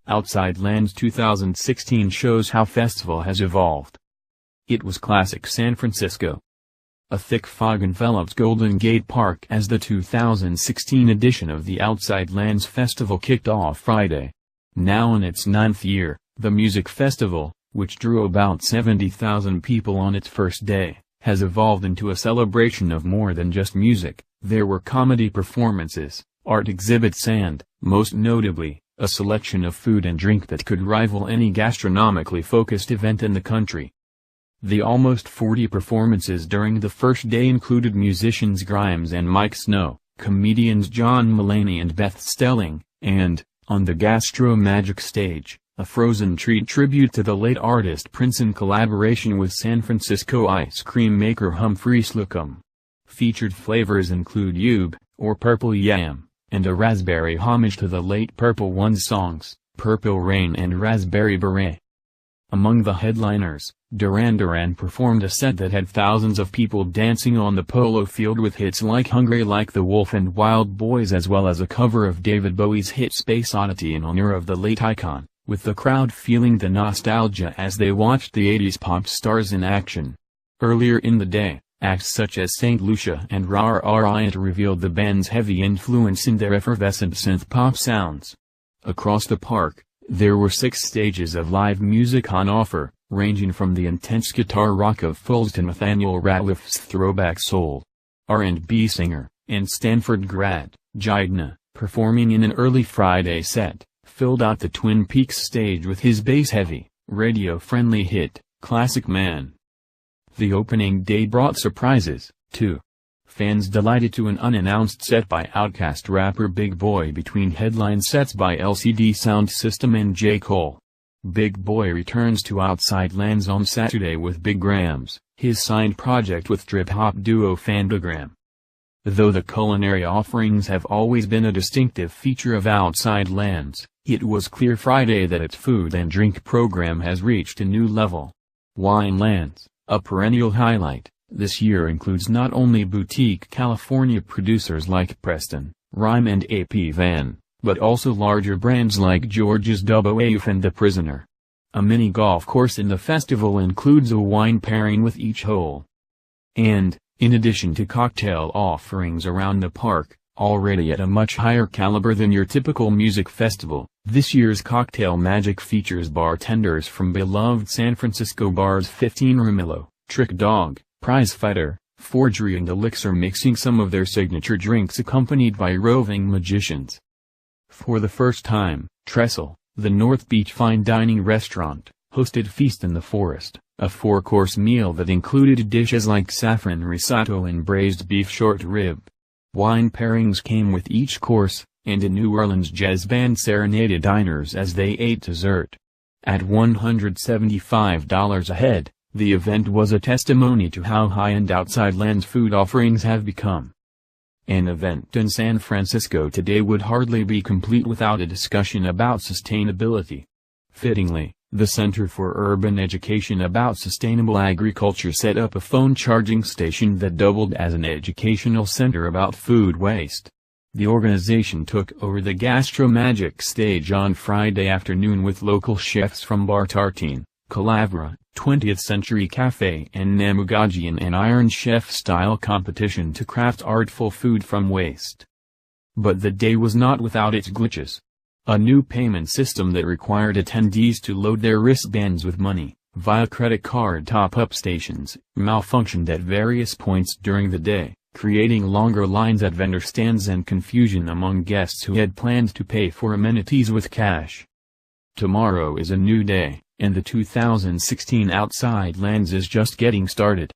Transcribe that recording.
Outside Lands 2016 shows how festival has evolved. It was classic San Francisco. A thick fog enveloped Golden Gate Park as the 2016 edition of the Outside Lands Festival kicked off Friday. Now in its 9th year, the music festival, which drew about 70,000 people on its first day, has evolved into a celebration of more than just music. There were comedy performances, art exhibits and, most notably, a selection of food and drink that could rival any gastronomically focused event in the country. The almost 40 performances during the first day included musicians Grimes and Mike Snow, comedians John Mulaney and Beth Stelling, and, on the Gastro Magic stage, a frozen treat tribute to the late artist Prince in collaboration with San Francisco ice cream maker Humphrey Slocum. Featured flavors include Yube, or Purple Yam, and a raspberry homage to the late Purple One's songs, Purple Rain and Raspberry Beret. Among the headliners, Duran Duran performed a set that had thousands of people dancing on the polo field with hits like Hungry Like the Wolf and Wild Boys, as well as a cover of David Bowie's hit Space Oddity in honor of the late icon, with the crowd feeling the nostalgia as they watched the 80s pop stars in action. Earlier in the day, acts such as St. Lucia and Ra Riot revealed the band's heavy influence in their effervescent synth-pop sounds. Across the park, there were 6 stages of live music on offer, ranging from the intense guitar rock of Foles to Nathaniel Ratliff's throwback soul. R&B singer, and Stanford grad, Jidna, performing in an early Friday set, filled out the Twin Peaks stage with his bass-heavy, radio-friendly hit, Classic Man. The opening day brought surprises, too. Fans delighted to an unannounced set by Outkast rapper Big Boy between headline sets by LCD Sound System and J. Cole. Big Boy returns to Outside Lands on Saturday with Big Grams, his signed project with trip-hop duo Fantagram. Though the culinary offerings have always been a distinctive feature of Outside Lands, it was clear Friday that its food and drink program has reached a new level. Wine Lands, a perennial highlight, this year includes not only boutique California producers like Preston, Rhyme and AP Van, but also larger brands like George's Double AF and The Prisoner. A mini golf course in the festival includes a wine pairing with each hole. And, in addition to cocktail offerings around the park, already at a much higher caliber than your typical music festival, this year's Cocktail Magic features bartenders from beloved San Francisco bars 15 Romillo, Trick Dog, Prize Fighter, Forgery and Elixir mixing some of their signature drinks accompanied by roving magicians. For the first time, Trestle, the North Beach fine dining restaurant, hosted Feast in the Forest, a 4-course meal that included dishes like saffron risotto and braised beef short rib. Wine pairings came with each course, and a New Orleans jazz band serenaded diners as they ate dessert. At $175 a head, the event was a testimony to how high-end Outside Lands food offerings have become. An event in San Francisco today would hardly be complete without a discussion about sustainability. Fittingly, the Center for Urban Education about Sustainable Agriculture set up a phone charging station that doubled as an educational center about food waste. The organization took over the Gastro Magic stage on Friday afternoon with local chefs from Bar Tartine, Calavra, 20th Century Cafe and Namugaji in an Iron Chef-style competition to craft artful food from waste. But the day was not without its glitches. A new payment system that required attendees to load their wristbands with money, via credit card top-up stations, malfunctioned at various points during the day, creating longer lines at vendor stands and confusion among guests who had planned to pay for amenities with cash. Tomorrow is a new day, and the 2016 Outside Lands is just getting started.